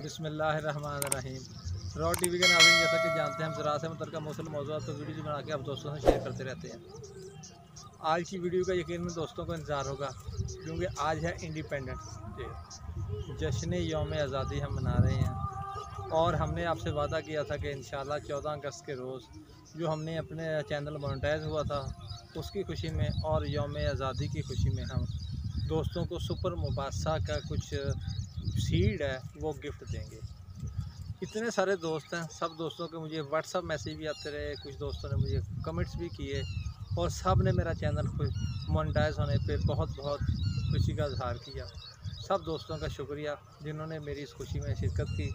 बिस्मिल्लाहिर्रहमानिर्रहीम। Raw TV के नाज़रीन, जैसा कि जानते हैं हम ज़राअत से मुतल्लिक़ मुख्तलिफ़ मौज़ूआत पर वीडियो बना के आप दोस्तों से शेयर करते रहते हैं। आज की वीडियो का यकीनन दोस्तों को इंतज़ार होगा, क्योंकि आज है इंडिपेंडेंस डे, जश्न यौम आज़ादी हम मना रहे हैं। और हमने आपसे वादा किया था कि इंशाअल्लाह 14 अगस्त के रोज़ जो हमने अपने चैनल मोनेटाइज हुआ था उसकी खुशी में और यौम आज़ादी की खुशी में हम दोस्तों को सुपर मुबासा का कुछ सीड है वो गिफ्ट देंगे। इतने सारे दोस्त हैं, सब दोस्तों के मुझे व्हाट्सअप मैसेज भी आते रहे, कुछ दोस्तों ने मुझे कमेंट्स भी किए और सब ने मेरा चैनल मोनेटाइज होने पे बहुत बहुत खुशी का इजहार किया। सब दोस्तों का शुक्रिया जिन्होंने मेरी इस खुशी में शिरकत की।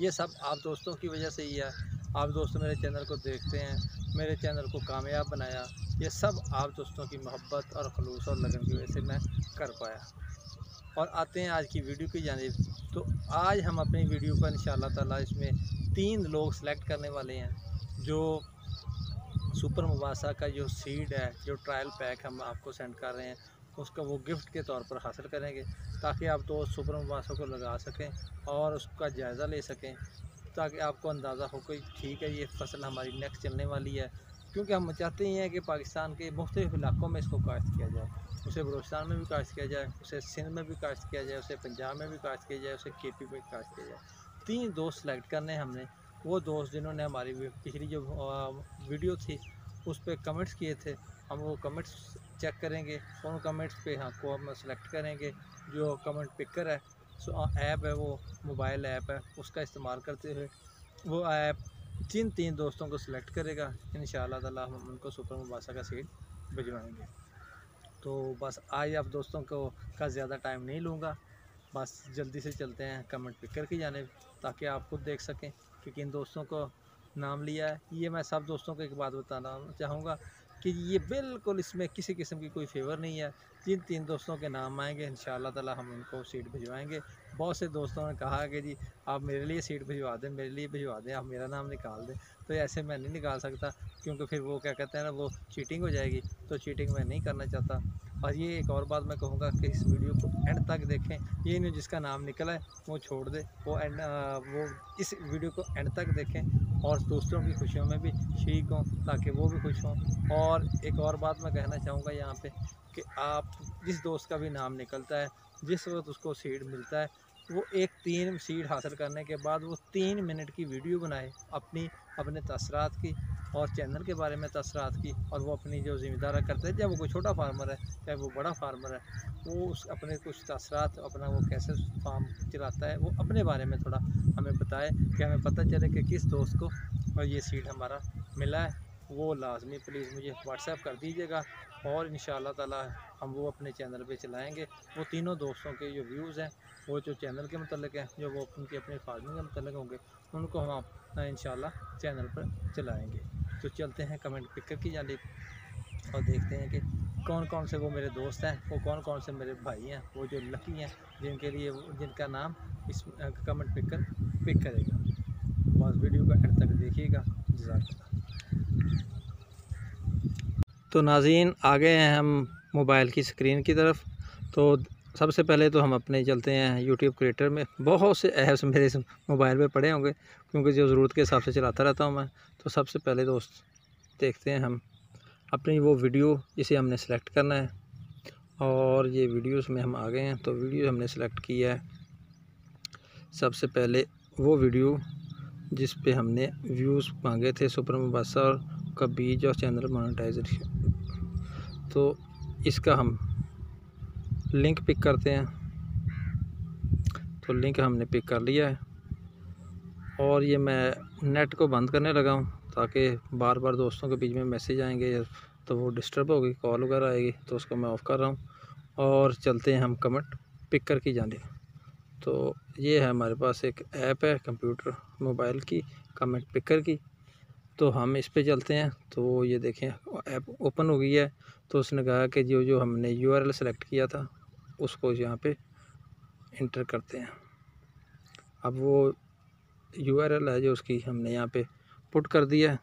ये सब आप दोस्तों की वजह से ही है। आप दोस्त मेरे चैनल को देखते हैं, मेरे चैनल को कामयाब बनाया, ये सब आप दोस्तों की मोहब्बत और खलूस और लगन की वजह से मैं कर पाया। और आते हैं आज की वीडियो की जानिब। तो आज हम अपनी वीडियो पर इंशाअल्लाह ताला इसमें 3 लोग सेलेक्ट करने वाले हैं जो सुपर मुबासा का जो सीड है, जो ट्रायल पैक हम आपको सेंड कर रहे हैं, उसका वो गिफ्ट के तौर पर हासिल करेंगे, ताकि आप तो सुपर मुबासा को लगा सकें और उसका जायज़ा ले सकें, ताकि आपको अंदाज़ा हो कि ठीक है ये फसल हमारी नेक्स्ट चलने वाली है। क्योंकि हम चाहते ही हैं कि पाकिस्तान के मुख्तलिफ़ इलाक़ों में इसको काश्त किया जाए, उसे बलूचिस्तान में भी काश्त किया जाए, उसे सिंध में भी काश्त किया जाए, उसे पंजाब में भी काश्त किया जाए, उसे KP में काश्त किया जाए। 3 दोस्त सेलेक्ट करने हमने, वो दोस्त जिन्होंने हमारी पिछली जो वीडियो थी उस पर कमेंट्स किए थे, हम वो कमेंट्स चेक करेंगे, उन कमेंट्स पे हमको हम सेलेक्ट करेंगे। जो कमेंट पिकर है, ऐप है, वो मोबाइल ऐप है, उसका इस्तेमाल करते हुए वो ऐप जिन 3 दोस्तों को सिलेक्ट करेगा इंशाअल्लाह ताला हम उनको सुपर मुबासा का सीड भिजवाएंगे। तो बस आज आप दोस्तों को का ज़्यादा टाइम नहीं लूँगा, बस जल्दी से चलते हैं कमेंट पिकर की जानिब, ताकि आप खुद देख सकें कि किन दोस्तों को नाम लिया है। ये मैं सब दोस्तों को एक बात बताना चाहूँगा कि ये बिल्कुल इसमें किसी किस्म की कोई फेवर नहीं है। जिन 3 दोस्तों के नाम आएंगे इंशाअल्लाह ताला हम उनको सीट भिजवाएंगे। बहुत से दोस्तों ने कहा कि जी आप मेरे लिए सीट भिजवा दें, मेरे लिए भिजवा दें, आप मेरा नाम निकाल दें। तो ऐसे मैं नहीं निकाल सकता, क्योंकि फिर वो क्या कहते हैं ना, वो चीटिंग हो जाएगी। तो चीटिंग मैं नहीं करना चाहता। और ये एक और बात मैं कहूँगा कि इस वीडियो को एंड तक देखें। ये नहीं जिसका नाम निकला है वो छोड़ दे, वो इस वीडियो को एंड तक देखें और दोस्तों की खुशियों में भी शरीक हों, ताकि वो भी खुश हों। और एक और बात मैं कहना चाहूँगा यहाँ पे कि आप जिस दोस्त का भी नाम निकलता है, जिस वक्त उसको सीड मिलता है, वो 3 सीड हासिल करने के बाद वो 3 मिनट की वीडियो बनाए अपने तसरात की और चैनल के बारे में तसरात की, और वो अपनी जो ज़िम्मेदारी करते हैं, चाहे वो कोई छोटा फार्मर है चाहे वो बड़ा फार्मर है, वो उस अपने कुछ तसरात अपना वो कैसे फार्म चलाता है वो अपने बारे में थोड़ा हमें बताए, कि हमें पता चले कि किस दोस्त को और ये सीड हमारा मिला है। वो लाजमी प्लीज़ मुझे व्हाट्सएप कर दीजिएगा और इंशाअल्लाह ताला हम वो अपने चैनल पे चलाएँगे। वो तीनों दोस्तों के जो व्यूज़ हैं, वो जो चैनल के मतलब हैं, जो वो उनकी अपनी फार्मिंग के मतलब होंगे, उनको हम इंशाअल्लाह चैनल पर चलाएँगे। तो चलते हैं कमेंट पिकर की जानिब और देखते हैं कि कौन कौन से वो मेरे दोस्त हैं, वो कौन कौन से मेरे भाई हैं, वो जो लकी हैं, जिनका नाम इस कमेंट पिकर पिक करेगा। बस वीडियो का एंड तक देखिएगा। जज़ाकल्लाह। तो नाज़रीन आ गए हैं हम मोबाइल की स्क्रीन की तरफ। तो सबसे पहले तो हम अपने चलते हैं यूट्यूब क्रिएटर में। बहुत से ऐप्स मेरे इस मोबाइल पे पड़े होंगे, क्योंकि जो ज़रूरत के हिसाब से चलाता रहता हूँ मैं। तो सबसे पहले दोस्त देखते हैं हम अपनी वो वीडियो जिसे हमने सेलेक्ट करना है, और ये वीडियोस में हम आ गए हैं। तो वीडियो हमने सेलेक्ट किया है सबसे पहले वो वीडियो जिस पे हमने व्यूज़ मांगे थे, सुपर मुबासा का बीज और चैनल मोनेटाइजेशन। तो इसका हम लिंक पिक करते हैं। तो लिंक हमने पिक कर लिया है और ये मैं नेट को बंद करने लगा हूँ, ताकि बार बार दोस्तों के बीच में मैसेज आएंगे तो वो डिस्टर्ब होगी, कॉल वगैरह आएगी, तो उसको मैं ऑफ़ कर रहा हूँ। और चलते हैं हम कमेंट पिकर की जानिब। तो ये है हमारे पास एक ऐप है कंप्यूटर मोबाइल की, कमेंट पिकर की। तो हम इस पे चलते हैं। तो ये देखें ऐप ओपन हो गई है। तो उसने कहा कि जो हमने URL सेलेक्ट किया था उसको यहाँ पे इंटर करते हैं। अब वो URL है जो उसकी हमने यहाँ पे पुट कर दिया है।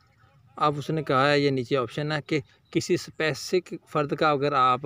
अब उसने कहा है, ये नीचे ऑप्शन है कि किसी स्पेसिफिक फ़र्द का अगर आप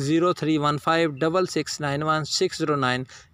0315669169.